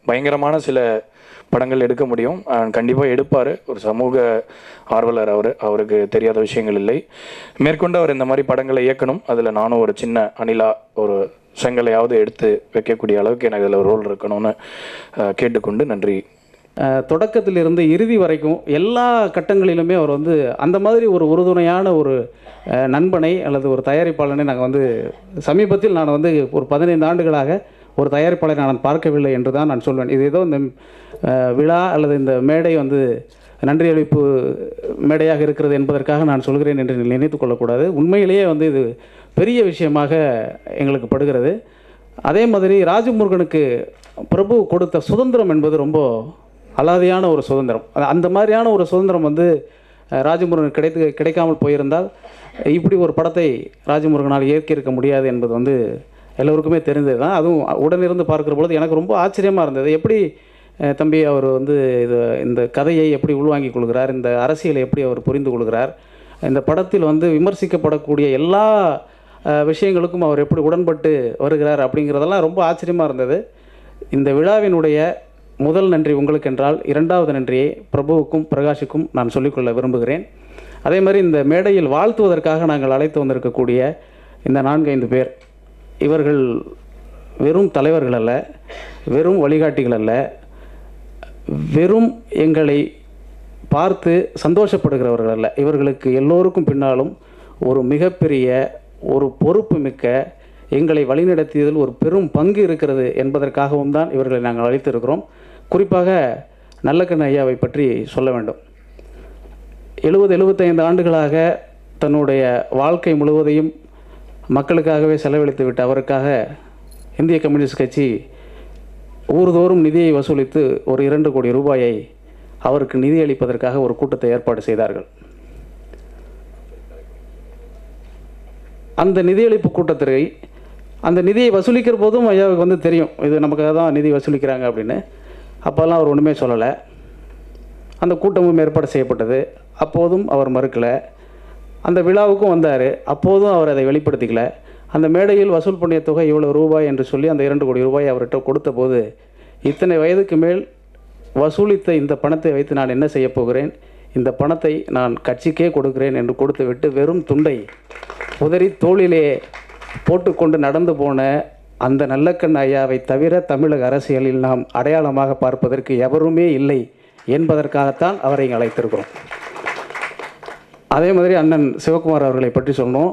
பயங்கரமான சில படங்கள் எடுக்க முடியும். கண்டிப்பாக எடுப்பார். ஒரு சமூக ஆர்வலர் அவருக்கு தெரியாத விஷயங்கள் இல்லை. மேற்கொண்டு அவர் இந்த மாதிரி படங்களை இயக்கணும். அதில் நானும் ஒரு சின்ன அணிலா, ஒரு செங்கலையாவது எடுத்து வைக்கக்கூடிய அளவுக்கு எனக்கு அதில் ரோல் இருக்கணும்னு கேட்டுக்கொண்டு நன்றி. தொடக்கத்திலிருந்து இறுதி வரைக்கும் எல்லா கட்டங்களிலுமே அவர் வந்து அந்த மாதிரி ஒரு உறுதுணையான ஒரு நண்பனை அல்லது ஒரு தயாரிப்பாளனை நாங்கள் வந்து சமீபத்தில் நான் வந்து ஒரு 15 ஆண்டுகளாக ஒரு தயாரிப்பாளரை நான் பார்க்கவில்லை என்று தான் நான் சொல்வேன். இது ஏதோ இந்த விழா அல்லது இந்த மேடை வந்து நன்றி அளிப்பு மேடையாக இருக்கிறது என்பதற்காக நான் சொல்கிறேன் என்று நினைத்து கொள்ளக்கூடாது. உண்மையிலேயே வந்து இது பெரிய விஷயமாக எங்களுக்கு படுகிறது. அதே மாதிரி ராஜமுருகனுக்கு பிரபு கொடுத்த சுதந்திரம் என்பது ரொம்ப அலாதியான ஒரு சுதந்திரம். அந்த மாதிரியான ஒரு சுதந்திரம் வந்து ராஜமுருகன் கிடைக்காமல் போயிருந்தால் இப்படி ஒரு படத்தை ராஜமுருகனால் இயக்கியிருக்க முடியாது என்பது வந்து எல்லோருக்குமே தெரிந்தது தான். அதுவும் உடனிருந்து பார்க்குற பொழுது எனக்கு ரொம்ப ஆச்சரியமாக இருந்தது. எப்படி தம்பி அவர் வந்து இந்த கதையை எப்படி உள்வாங்கிக் கொள்கிறார், இந்த அரசியலை எப்படி அவர் புரிந்து கொள்கிறார், இந்த படத்தில் வந்து விமர்சிக்கப்படக்கூடிய எல்லா விஷயங்களுக்கும் அவர் எப்படி உடன்பட்டு வருகிறார் அப்படிங்கிறதெல்லாம் ரொம்ப ஆச்சரியமாக இருந்தது. இந்த விழாவினுடைய முதல் நன்றி உங்களுக்கு என்றால், இரண்டாவது நன்றியை பிரபுவுக்கும் பிரகாஷுக்கும் நான் சொல்லிக்கொள்ள விரும்புகிறேன். அதே மாதிரி இந்த மேடையில் வாழ்த்துவதற்காக நாங்கள் அழைத்து வந்திருக்கக்கூடிய இந்த 4-5 பேர், இவர்கள் வெறும் தலைவர்கள் அல்ல, வெறும் வழிகாட்டிகள் அல்ல, வெறும் எங்களை பார்த்து சந்தோஷப்படுகிறவர்கள் அல்ல. இவர்களுக்கு எல்லோருக்கும் பின்னாலும் ஒரு மிகப்பெரிய ஒரு பொறுப்பு மிக்க, எங்களை வழிநடத்தியதில் ஒரு பெரும் பங்கு இருக்கிறது என்பதற்காகவும் தான் இவர்களை நாங்கள் அழைத்திருக்கிறோம். குறிப்பாக நல்லக்கண்ண ஐயாவை பற்றி சொல்ல வேண்டும். 70-75 ஆண்டுகளாக தன்னுடைய வாழ்க்கை முழுவதையும் மக்களுக்காகவே செலவழித்து விட்டு அவருக்காக இந்திய கம்யூனிஸ்ட் கட்சி ஊர்தோறும் நிதியை வசூலித்து ஒரு 2 கோடி ரூபாயை அவருக்கு நிதி அளிப்பதற்காக ஒரு கூட்டத்தை ஏற்பாடு செய்தார்கள். அந்த நிதியளிப்பு கூட்டத்தை அந்த நிதியை வசூலிக்கிற போதும் ஐயாவுக்கு வந்து தெரியும் இது நமக்காக தான் நிதி வசூலிக்கிறாங்க அப்படின்னு. அப்போல்லாம் அவர் ஒன்றுமே சொல்லலை. அந்த கூட்டமும் ஏற்பாடு செய்யப்பட்டது. அப்போதும் அவர் மறுக்கலை. அந்த விழாவுக்கும் வந்தார். அப்போதும் அவர் அதை வெளிப்படுத்திக்கல. அந்த மேடையில் வசூல் பண்ணிய தொகை இவ்வளோ ரூபாய் என்று சொல்லி அந்த 2 கோடி ரூபாய் அவர்கிட்ட கொடுத்த போது, இத்தனை வயதுக்கு மேல் வசூலித்த இந்த பணத்தை வைத்து நான் என்ன செய்ய போகிறேன், இந்த பணத்தை நான் கட்சிக்கே கொடுக்கிறேன் என்று கொடுத்து விட்டு வெறும் துண்டை உதறி தோளிலே போட்டுக்கொண்டு நடந்து போன அந்த நல்லக்கண் ஐயாவை தவிர தமிழக அரசியலில் நாம் அடையாளமாக பார்ப்பதற்கு எவருமே இல்லை என்பதற்காகத்தான் அவரை இங்கே அழைத்திருக்கிறோம். அதே மாதிரி அண்ணன் சிவகுமார் அவர்களை பற்றி சொன்னோம்.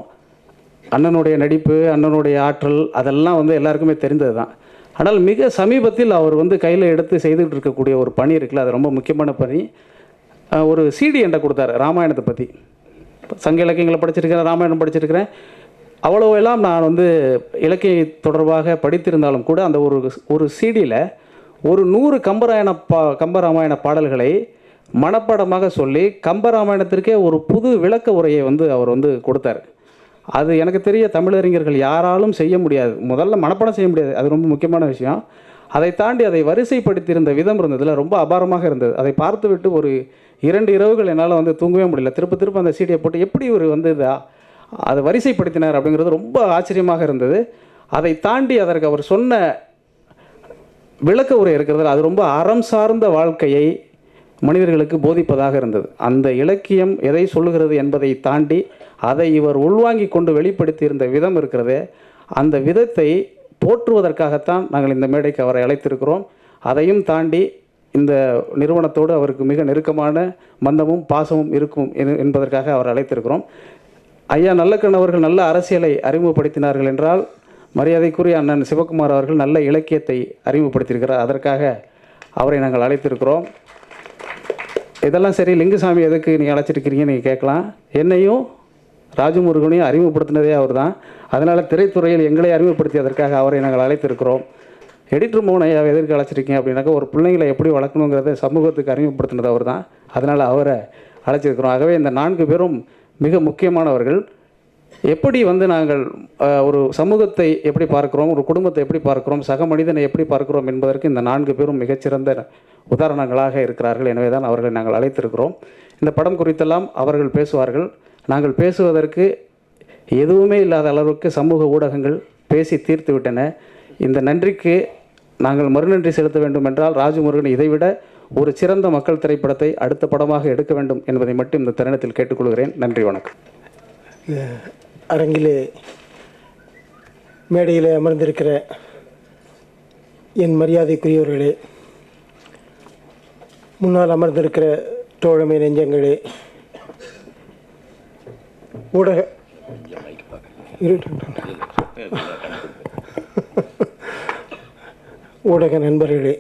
அண்ணனுடைய நடிப்பு, அண்ணனுடைய ஆற்றல் அதெல்லாம் வந்து எல்லாருக்குமே தெரிந்தது தான். ஆனால் மிக சமீபத்தில் அவர் வந்து கையில் எடுத்து செய்துகிட்டு இருக்கக்கூடிய ஒரு பணி இருக்குல்ல, அது ரொம்ப முக்கியமான பணி. ஒரு சிடி என்கிட்ட கொடுத்தாரு ராமாயணத்தை பற்றி. சங்க இலக்கியங்களை படிச்சிருக்கிறேன், ராமாயணம் படிச்சிருக்கிறேன். அவ்வளோவெல்லாம் நான் வந்து இலக்கிய தொடர்பாக படித்திருந்தாலும் கூட அந்த ஒரு சிடியில் ஒரு 100 கம்பராமாயண பாடல்களை மனப்பாடமாக சொல்லி கம்பராமாயணத்திற்கே ஒரு புது விளக்க உரையை வந்து அவர் வந்து கொடுத்தார். அது எனக்கு தெரிய தமிழறிஞர்கள் யாராலும் செய்ய முடியாது. முதல்ல மனப்பாடம் செய்ய முடியாது, அது ரொம்ப முக்கியமான விஷயம். அதை தாண்டி அதை வரிசைப்படுத்தியிருந்த விதம் இருந்ததில் ரொம்ப அபாரமாக இருந்தது. அதை பார்த்துவிட்டு ஒரு 2 இரவுகள் என்னால் வந்து தூங்கவே முடியல. திரும்ப அந்த சீடியை போட்டு எப்படி ஒரு வந்து அதை வரிசைப்படுத்தினார் அப்படிங்கிறது ரொம்ப ஆச்சரியமாக இருந்தது. அதை தாண்டி அதற்கு அவர் சொன்ன விளக்க உரை இருக்கிறது, அது ரொம்ப அறம் சார்ந்த வாழ்க்கையை மனிதர்களுக்கு போதிப்பதாக இருந்தது. அந்த இலக்கியம் எதை சொல்லுகிறது என்பதை தாண்டி அதை இவர் உள்வாங்கி கொண்டு வெளிப்படுத்தியிருந்த விதம் இருக்கிறதே, அந்த விதத்தை போற்றுவதற்காகத்தான் நாங்கள் இந்த மேடைக்கு அவரை அழைத்திருக்கிறோம். அதையும் தாண்டி இந்த நிறுவனத்தோடு அவருக்கு மிக நெருக்கமான பந்தமும் பாசமும் இருக்கும் என்பதற்காக அவர் அழைத்திருக்கிறோம். ஐயா நல்லக்கண் அவர்கள் நல்ல அரசியலை அறிமுகப்படுத்தினார்கள் என்றால், மரியாதைக்குரிய அண்ணன் சிவகுமார் அவர்கள் நல்ல இலக்கியத்தை அறிமுகப்படுத்தியிருக்கிறார். அதற்காக அவரை நாங்கள் அழைத்திருக்கிறோம். இதெல்லாம் சரி, லிங்குசாமி எதுக்கு நீங்கள் அழைச்சிருக்கிறீங்கன்னு நீங்கள் கேட்கலாம். என்னையும் ராஜமுருகனையும் அறிமுகப்படுத்தினதே அவர் தான். அதனால் திரைத்துறையில் எங்களை அறிமுகப்படுத்தியதற்காக அவரை நாங்கள் அழைத்திருக்கிறோம். எடிட்டர் மோகன் ஐயாவை எதற்கு அழைச்சிருக்கீங்க அப்படின்னாக்கா, ஒரு பிள்ளைங்களை எப்படி வளர்க்கணுங்கிறத சமூகத்துக்கு அறிமுகப்படுத்தினது அவர் தான். அதனால் அவரை அழைச்சிருக்கிறோம். ஆகவே இந்த 4 பேரும் மிக முக்கியமானவர்கள். எப்படி வந்து நாங்கள் ஒரு சமூகத்தை எப்படி பார்க்கிறோம், ஒரு குடும்பத்தை எப்படி பார்க்கிறோம், சக மனிதனை எப்படி பார்க்கிறோம் என்பதற்கு இந்த 4 பேரும் மிகச்சிறந்த உதாரணங்களாக இருக்கிறார்கள். எனவே தான் அவர்களை நாங்கள் அழைத்திருக்கிறோம். இந்த படம் குறித்தெல்லாம் அவர்கள் பேசுவார்கள். நாங்கள் பேசுவதற்கு எதுவுமே இல்லாத அளவுக்கு சமூக ஊடகங்கள் பேசி தீர்த்து விட்டன. இந்த நன்றிக்கு நாங்கள் மறுநன்றி செலுத்த வேண்டும் என்றால், ராஜமுருகன் இதைவிட ஒரு சிறந்த மக்கள் திரைப்படத்தை அடுத்த படமாக எடுக்க வேண்டும் என்பதை மட்டும் இந்த தருணத்தில் கேட்டுக்கொள்கிறேன். நன்றி, வணக்கம். அரங்கிலே மேடையில் அமர்ந்திருக்கிற என் மரியாதைக்குரியவர்களே, முன்னால் அமர்ந்திருக்கிற தோழமை நெஞ்சங்களே, ஊடக நண்பர்களே,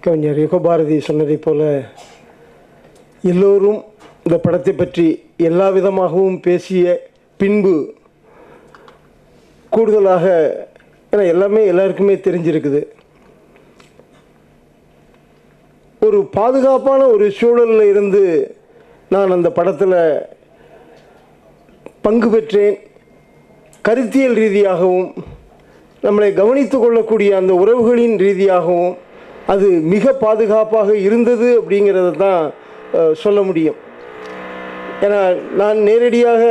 கவிஞர் யுகபாரதி சொன்னதை போல எல்லோரும் இந்த படத்தை பற்றி எல்லா விதமாகவும் பேசிய பின்பு கூடுதலாக, ஏன்னா எல்லாமே எல்லாருக்குமே தெரிஞ்சிருக்குது, ஒரு பாதுகாப்பான ஒரு சூழலில் இருந்து நான் அந்த படத்தில் பங்கு பெற்றேன். கருத்தியல் ரீதியாகவும் நம்மளை கவனித்து கொள்ளக்கூடிய அந்த உறவுகளின் ரீதியாகவும் அது மிக பாதுகாப்பாக இருந்தது அப்படிங்கிறத தான் சொல்ல முடியும். ஏன்னா நான் நேரடியாக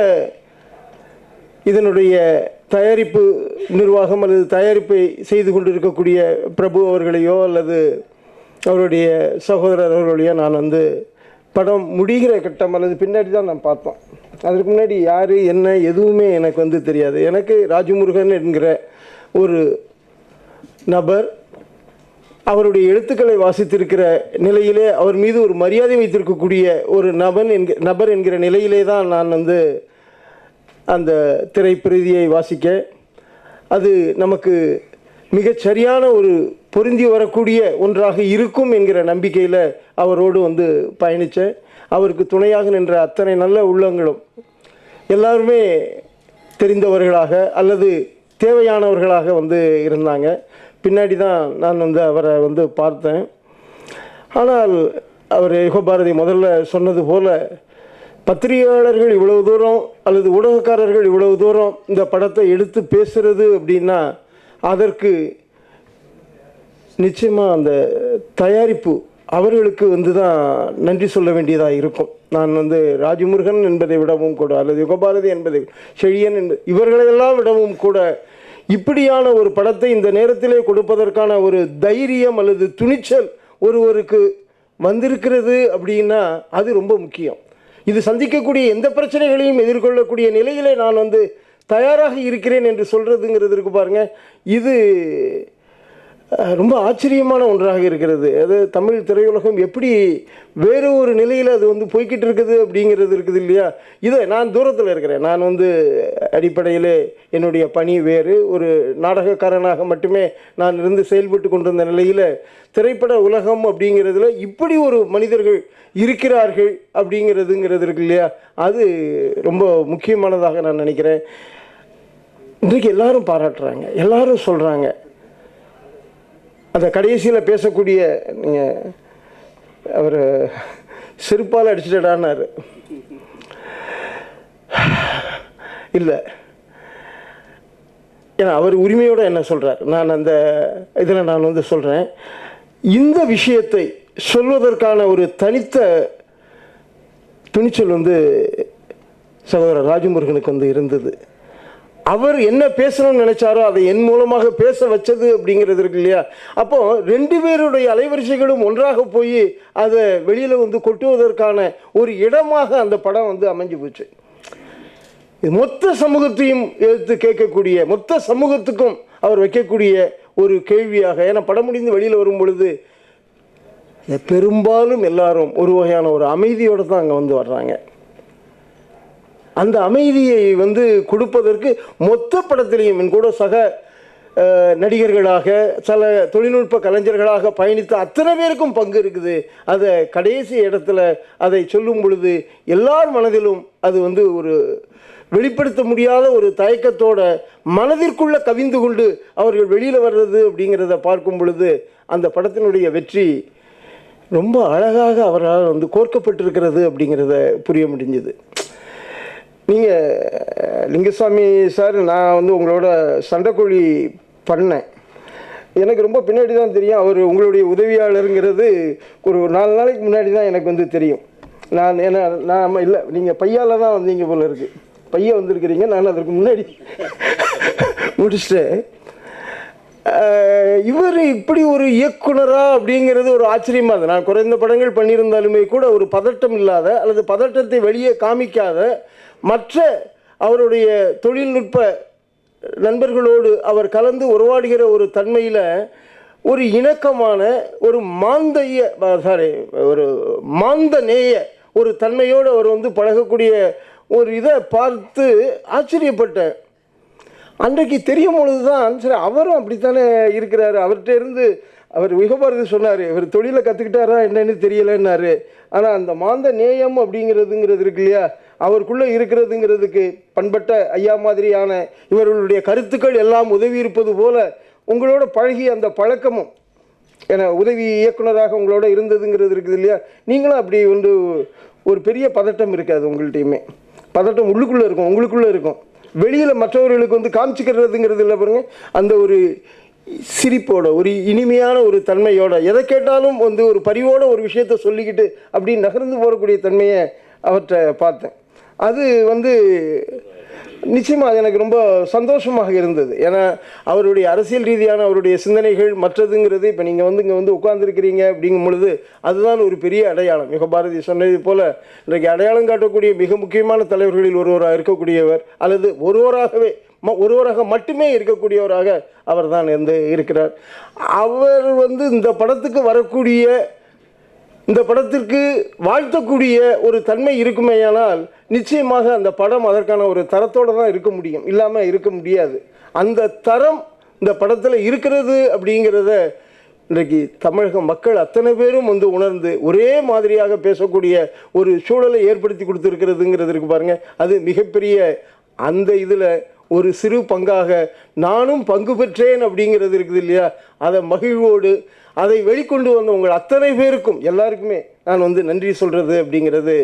இதனுடைய தயாரிப்பு நிர்வாகம் அல்லது தயாரிப்பை செய்து கொண்டிருக்கக்கூடிய பிரபு அவர்களையோ அல்லது அவருடைய சகோதரர் அவர்களையோ நான் வந்து படம் முடிகிற கட்டம் அல்லது பின்னாடி தான் நான் பார்த்தோம். அதுக்கு முன்னாடி யார் என்ன எதுவுமே எனக்கு வந்து தெரியாது. எனக்கு ராஜமுருகன் என்கிற ஒரு நபர், அவருடைய எழுத்துக்களை வாசித்திருக்கிற நிலையிலே அவர் மீது ஒரு மரியாதை வைத்திருக்கக்கூடிய ஒரு நபர் என்கிற நிலையிலே தான் நான் வந்து அந்த திரைப்பிரதியை வாசிக்க, அது நமக்கு மிகச்சரியான ஒரு பொருந்தி வரக்கூடிய ஒன்றாக இருக்கும் என்கிற நம்பிக்கையில் அவரோடு வந்து பயணித்தேன். அவருக்கு துணையாக நின்ற அத்தனை நல்ல உள்ளங்களும் எல்லாருமே தெரிந்தவர்களாக அல்லது தேவையானவர்களாக வந்து இருந்தாங்க. பின்னாடி தான் நான் வந்து அவரை வந்து பார்த்தேன். ஆனால் அவர் யுகபாரதி முதல்ல சொன்னது போல் பத்திரிகையாளர்கள் இவ்வளவு தூரம் அல்லது ஊடகக்காரர்கள் இவ்வளவு தூரம் இந்த படத்தை எடுத்து பேசுகிறது அப்படின்னா அதற்கு நிச்சயமாக அந்த தயாரிப்பு அவர்களுக்கு வந்து தான் நன்றி சொல்ல வேண்டியதாக இருக்கும். நான் வந்து ராஜமுருகன் என்பதை விடவும் கூட அல்லது யுகபாரதி என்பதை செழியன் என்பது இவர்களையெல்லாம் விடவும் கூட இப்படியான ஒரு படத்தை இந்த நேரத்திலே கொடுப்பதற்கான ஒரு தைரியம் அல்லது துணிச்சல் ஒருவருக்கு வந்திருக்கிறது அப்படின்னா அது ரொம்ப முக்கியம். இது சந்திக்கக்கூடிய எந்த பிரச்சனைகளையும் எதிர்கொள்ளக்கூடிய நிலையிலே நான் வந்து தயாராக இருக்கிறேன் என்று சொல்கிறதுங்கிறது இருக்கு பாருங்கள், இது ரொம்ப ஆச்சரியமான ஒன்றாக இருக்கிறது. அது தமிழ் திரையுலகம் எப்படி வேறு ஒரு நிலையில் அது வந்து போய்கிட்டு இருக்குது அப்படிங்கிறது இருக்குது இல்லையா. இதை நான் தூரத்தில் இருக்கிறேன். நான் வந்து அடிப்படையில் என்னுடைய பணி வேறு, ஒரு நாடகக்காரனாக மட்டுமே நான் இருந்து செயல்பட்டு கொண்டிருந்த நிலையில் திரைப்பட உலகம் அப்படிங்கிறதுல இப்படி ஒரு மனிதர்கள் இருக்கிறார்கள் அப்படிங்கிறதுங்கிறது இருக்கு இல்லையா, அது ரொம்ப முக்கியமானதாக நான் நினைக்கிறேன். இன்றைக்கு எல்லாரும் பாராட்டுறாங்க, எல்லாரும் சொல்கிறாங்க. அந்த கடைசியில் பேசக்கூடிய நீங்கள் அவர் செருப்பால் அடிச்சிட்டான்னார். இல்லை, ஏன்னா அவர் உரிமையோடு என்ன சொல்கிறார், நான் அந்த இதில் நான் வந்து சொல்கிறேன். இந்த விஷயத்தை சொல்வதற்கான ஒரு தனித்த துணிச்சல் வந்து சகோதரர் ராஜமுருகனுக்கு வந்து இருந்தது. அவர் என்ன பேசணும்னு நினைச்சாரோ அதை என் மூலமாக பேச வச்சது அப்படிங்கிறது இருக்கு இல்லையா. அப்போ ரெண்டு பேருடைய அலைவரிசைகளும் ஒன்றாக போய் அதை வெளியில் வந்து கொட்டுவதற்கான ஒரு இடமாக அந்த படம் வந்து அமைஞ்சு போச்சு. இது மொத்த சமூகத்தையும் எடுத்து கேட்கக்கூடிய, மொத்த சமூகத்துக்கும் அவர் வைக்கக்கூடிய ஒரு கேள்வியாக, ஏன்னா படம் முடிந்து வெளியில் வரும் பொழுது பெரும்பாலும் எல்லாரும் ஒரு வகையான ஒரு அமைதியோடு தான் அங்கே வந்து வர்றாங்க. அந்த அமைதியை வந்து கொடுப்பதற்கு மொத்த படத்திலையும் என் கூட சக நடிகர்களாக சில தொழில்நுட்ப கலைஞர்களாக பயணித்த அத்தனை பேருக்கும் பங்கு இருக்குது. அதை கடைசி இடத்துல அதை சொல்லும் பொழுது எல்லார் மனதிலும் அது வந்து ஒரு வெளிப்படுத்த முடியாத ஒரு தயக்கத்தோட மனதிற்குள்ளே கவிந்து கொண்டு அவர்கள் வெளியில் வர்றது அப்படிங்கிறத பார்க்கும் பொழுது அந்த படத்தினுடைய வெற்றி ரொம்ப அழகாக அவரால் வந்து கோர்க்கப்பட்டிருக்கிறது அப்படிங்கிறத புரிய முடிஞ்சது. நீங்கள் லிங்குசாமி சார், நான் வந்து உங்களோட சண்டைக்கோழி பண்ணேன். எனக்கு ரொம்ப பின்னாடி தான் தெரியும் அவர் உங்களுடைய உதவியாளருங்கிறது. ஒரு 4 நாளைக்கு முன்னாடி தான் எனக்கு வந்து தெரியும். நான் இல்லை, நீங்கள் பையால் தான் வந்தீங்க போல இருக்குது, பைய வந்திருக்கிறீங்க. நான் அதற்கு முன்னாடி முடிச்சிட்டேன். இவர் இப்படி ஒரு இயக்குனரா அப்படிங்கிறது ஒரு ஆச்சரியமாக இருந்தது. நான் குறைந்த படங்கள் பண்ணியிருந்தாலுமே கூட ஒரு பதட்டம் இல்லாத அல்லது பதட்டத்தை வெளியே காமிக்காத மற்ற அவருடைய தொழில்நுட்ப நண்பர்களோடு அவர் கலந்து உருவாடுகிற ஒரு தன்மையில் ஒரு இணக்கமான ஒரு ஒரு மாந்த நேய ஒரு தன்மையோடு அவர் வந்து பழகக்கூடிய ஒரு இதை பார்த்து ஆச்சரியப்பட்டேன். அன்றைக்கு தெரியும் பொழுது தான் சரி அவரும் அப்படித்தானே இருக்கிறாரு. அவர்கிட்ட இருந்து அவர் யுகபாரதி சொன்னார், இவர் தொழிலை கற்றுக்கிட்டாரா என்னன்னு தெரியலைன்னாரு. ஆனால் அந்த மாந்த நேயம் அப்படிங்கிறதுங்கிறது இருக்கு இல்லையா, அவருக்குள்ளே இருக்கிறதுங்கிறதுக்கு பண்பட்ட ஐயா மாதிரியான இவர்களுடைய கருத்துக்கள் எல்லாம் உதவி இருப்பது போல உங்களோட பழகி அந்த பழக்கமும் ஏன்னா உதவி இயக்குனராக உங்களோட இருந்ததுங்கிறது இருக்குது இல்லையா. நீங்களும் அப்படி வந்து ஒரு பெரிய பதட்டம் இருக்காது உங்கள்கிட்டையுமே. பதட்டம் உள்ளுக்குள்ளே இருக்கும், உங்களுக்குள்ளே இருக்கும். வெளியில் மற்றவர்களுக்கு வந்து காமிச்சிக்கிறதுங்கிறது இல்லை பாருங்க. அந்த ஒரு சிரிப்போட ஒரு இனிமையான ஒரு தன்மையோட எதை கேட்டாலும் வந்து ஒரு பரிவோட ஒரு விஷயத்த சொல்லிக்கிட்டு அப்படி நகர்ந்து போகக்கூடிய தன்மையை அவற்றை பார்த்தேன். அது வந்து நிச்சயமாக அது எனக்கு ரொம்ப சந்தோஷமாக இருந்தது. ஏன்னா அவருடைய அரசியல் ரீதியான அவருடைய சிந்தனைகள் மற்றதுங்கிறது இப்போ நீங்கள் வந்து இங்கே வந்து உட்கார்ந்துருக்கிறீங்க அப்படிங்கும் பொழுது அதுதான் ஒரு பெரிய அடையாளம். யுகபாரதி சொன்னது போல் இன்றைக்கு அடையாளம் காட்டக்கூடிய மிக முக்கியமான தலைவர்களில் ஒருவராக இருக்கக்கூடியவர் அல்லது ஒருவராக மட்டுமே இருக்கக்கூடியவராக அவர் தான் இருக்கிறார். அவர் வந்து இந்த படத்துக்கு வரக்கூடிய இந்த படத்திற்கு வாழ்த்தக்கூடிய ஒரு தன்மை இருக்குமேயானால் நிச்சயமாக அந்த படம் அதற்கான ஒரு தரத்தோடு தான் இருக்க முடியும், இல்லாமல் இருக்க முடியாது. அந்த தரம் இந்த படத்தில் இருக்கிறது அப்படிங்கிறத இன்றைக்கு தமிழக மக்கள் அத்தனை பேரும் வந்து உணர்ந்து ஒரே மாதிரியாக பேசக்கூடிய ஒரு சூழலை ஏற்படுத்தி கொடுத்துருக்கிறதுங்கிறது இருக்கு பாருங்கள். அது மிகப்பெரிய அந்த இதில் ஒரு சிறு பங்காக நானும் பங்கு பெற்றேன் அப்படிங்கிறது இருக்குது இல்லையா, அதை மகிழ்வோடு அதை வெளிக்கொண்டு வந்த உங்கள் அத்தனை பேருக்கும் எல்லாருக்குமே நான் வந்து நன்றி சொல்கிறது அப்படிங்கிறது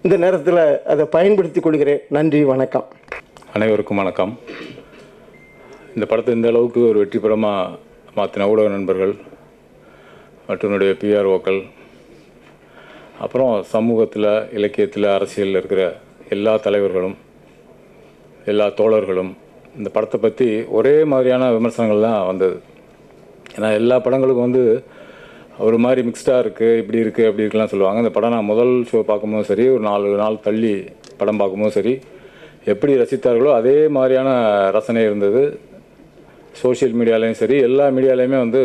இந்த நேரத்தில் அதை பயன்படுத்தி கொள்கிறேன். நன்றி, வணக்கம். அனைவருக்கும் வணக்கம். இந்த படத்தை இந்த அளவுக்கு ஒரு வெற்றி படமாக மாற்றின ஊடக நண்பர்கள் மற்றும் என்னுடைய பிஆர்ஓக்கள், அப்புறம் சமூகத்தில், இலக்கியத்தில், அரசியலில் இருக்கிற எல்லா தலைவர்களும், எல்லா தோழர்களும் இந்த படத்தை பற்றி ஒரே மாதிரியான விமர்சனங்கள் தான் வந்தது. ஏன்னா எல்லா படங்களுக்கும் வந்து ஒரு மாதிரி மிக்ஸ்டாக இருக்குது, இப்படி இருக்குது, அப்படி இருக்குலாம் சொல்லுவாங்க. இந்த படம் நான் முதல் ஷோ பார்க்கும்போது சரி, ஒரு 4 நாள் தள்ளி படம் பார்க்கும்போது சரி, எப்படி ரசித்தார்களோ அதே மாதிரியான ரசனை இருந்தது. சோஷியல் மீடியாலேயும் சரி, எல்லா மீடியாலேயுமே வந்து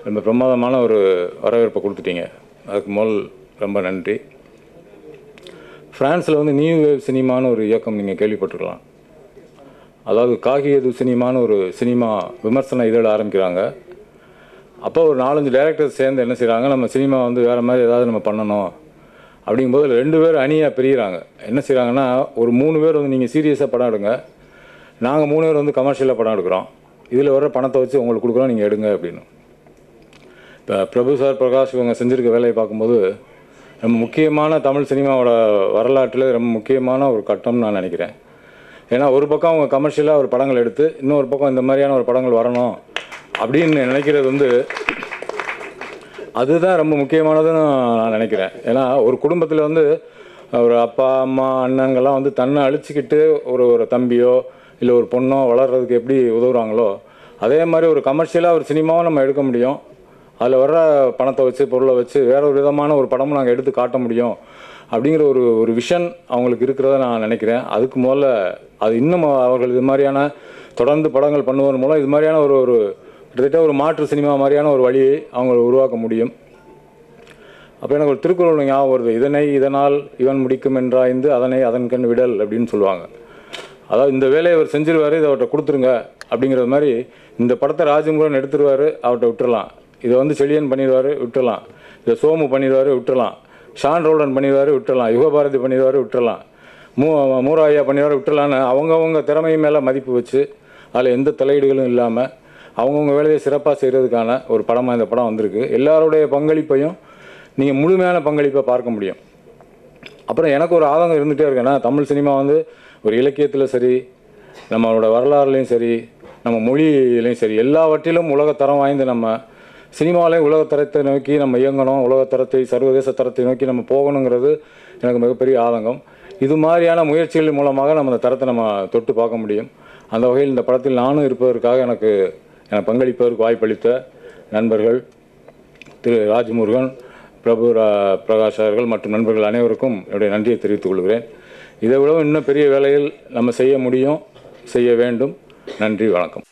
ரொம்ப பிரமாதமான ஒரு வரவேற்பை கொடுத்துட்டீங்க. அதுக்கு முதல் ரொம்ப நன்றி. ஃப்ரான்ஸில் வந்து நியூ வேவ் சினிமான்னு ஒரு இயக்கம் நீங்கள் கேள்விப்பட்டிருக்கலாம். அதாவது காகியது சினிமான்னு ஒரு சினிமா விமர்சன இதழ ஆரம்பிக்கிறாங்க. அப்போ ஒரு 4-5 டைரக்டர்ஸ் சேர்ந்து என்ன செய்கிறாங்க, நம்ம சினிமா வந்து வேறு மாதிரி ஏதாவது நம்ம பண்ணணும் அப்படிங்கும்போது 2 பேர் அணியாக பிரிகிறாங்க. என்ன செய்கிறாங்கன்னா, ஒரு 3 பேர் வந்து நீங்கள் சீரியஸாக படம் எடுங்க, நாங்கள் 3 பேர் வந்து கமர்ஷியலாக படம் எடுக்கிறோம், இதில் வர பணத்தை வச்சு உங்களுக்கு கொடுக்குறோம், நீங்கள் எடுங்க அப்படின்னு. இப்போ பிரபு சார், பிரகாஷ் இவங்க செஞ்சுருக்க வேலையை பார்க்கும்போது ரொம்ப முக்கியமான தமிழ் சினிமாவோட வரலாற்றில் ரொம்ப முக்கியமான ஒரு கட்டம்னு நான் நினைக்கிறேன். ஏன்னா ஒரு பக்கம் அவங்க கமர்ஷியலாக ஒரு படங்கள் எடுத்து, இன்னொரு பக்கம் இந்த மாதிரியான ஒரு படங்கள் வரணும் அப்படின்னு நினைக்கிறது வந்து அதுதான் ரொம்ப முக்கியமானதுன்னு நான் நினைக்கிறேன். ஏன்னா ஒரு குடும்பத்தில் வந்து ஒரு அப்பா, அம்மா, அண்ணங்கள்லாம் வந்து தன்னை அழிச்சிக்கிட்டு ஒரு தம்பியோ இல்லை ஒரு பொண்ணோ வளர்கிறதுக்கு எப்படி உதவுறாங்களோ, அதே மாதிரி ஒரு கமர்ஷியலாக ஒரு சினிமாவும் நம்ம எடுக்க முடியும். அதில் வர்ற பணத்தை வச்சு, பொருளை வச்சு வேற ஒரு விதமான ஒரு படமும் நாங்கள் எடுத்து காட்ட முடியும் அப்படிங்கிற ஒரு விஷன் அவங்களுக்கு இருக்கிறத நான் நினைக்கிறேன். அதுக்கு முதல்ல அது இன்னும் அவர்கள் இது மாதிரியான தொடர்ந்து படங்கள் பண்ணுவதன் மூலம் இது மாதிரியான ஒரு கிட்டத்தட்ட ஒரு மாற்று சினிமா மாதிரியான ஒரு வழியை அவங்க உருவாக்க முடியும். அப்போ எனக்கு ஒரு திருக்குறள் ஞாபகம் வருது, இதனால் இவன் முடிக்கும் என்றாய்ந்து அதனை அதன்கண் விடல் அப்படின்னு சொல்லுவாங்க. அதாவது இந்த வேலையை அவர் செஞ்சிருவார், இதை அவர்கிட்ட கொடுத்துருங்க அப்படிங்கிறது மாதிரி. இந்த படத்தை ராஜமுருகன் எடுத்துருவார், அவர்கிட்ட விட்டுறலாம். இதை வந்து செழியன் பண்ணிடுவார், விட்டுறலாம். இதை சோமு பண்ணிடுவார், விட்டுறலாம். ஷான் ரோல்டன் பண்ணிடுவார், விட்டுறலாம். யுகபாரதி பண்ணிடுவார், விட்டுறலாம். மூராயா பண்ணிடுவார், விட்டுறலான்னு அவங்கவுங்க திறமை மேலே மதிப்பு வச்சு அதில் எந்த தலையீடுகளும் இல்லாமல் அவங்கவுங்க வேலையை சிறப்பாக செய்கிறதுக்கான ஒரு படமாக இந்த படம் வந்திருக்கு. எல்லாருடைய பங்களிப்பையும் நீங்கள் முழுமையான பங்களிப்பை பார்க்க முடியும். அப்புறம் எனக்கு ஒரு ஆதங்கம் இருந்துகிட்டே இருக்கு. ஏன்னா தமிழ் சினிமா வந்து ஒரு இலக்கியத்தில் சரி, நம்மளோட வரலாறுலையும் சரி, நம்ம மொழியிலையும் சரி, எல்லாவற்றிலும் உலகத்தரம் வாய்ந்து நம்ம சினிமாவிலையும் உலகத்தரத்தை நோக்கி நம்ம இயங்கணும், உலகத்தரத்தை, சர்வதேச தரத்தை நோக்கி நம்ம போகணுங்கிறது எனக்கு மிகப்பெரிய ஆதங்கம். இது மாதிரியான முயற்சிகள் மூலமாக நம்ம அந்த தரத்தை நம்ம தொட்டு பார்க்க முடியும். அந்த வகையில் இந்த படத்தில் நானும் இருப்பதற்காக எனக்கு பங்களிப்பதற்கு வாய்ப்பளித்த நண்பர்கள் திரு ராஜமுருகன், பிரபு பிரகாஷ் அவர்கள் மற்றும் நண்பர்கள் அனைவருக்கும் என்னுடைய நன்றியை தெரிவித்துக் கொள்கிறேன். இதை விட இன்னும் பெரிய வேலையில் நம்ம செய்ய முடியும், செய்ய வேண்டும். நன்றி, வணக்கம்.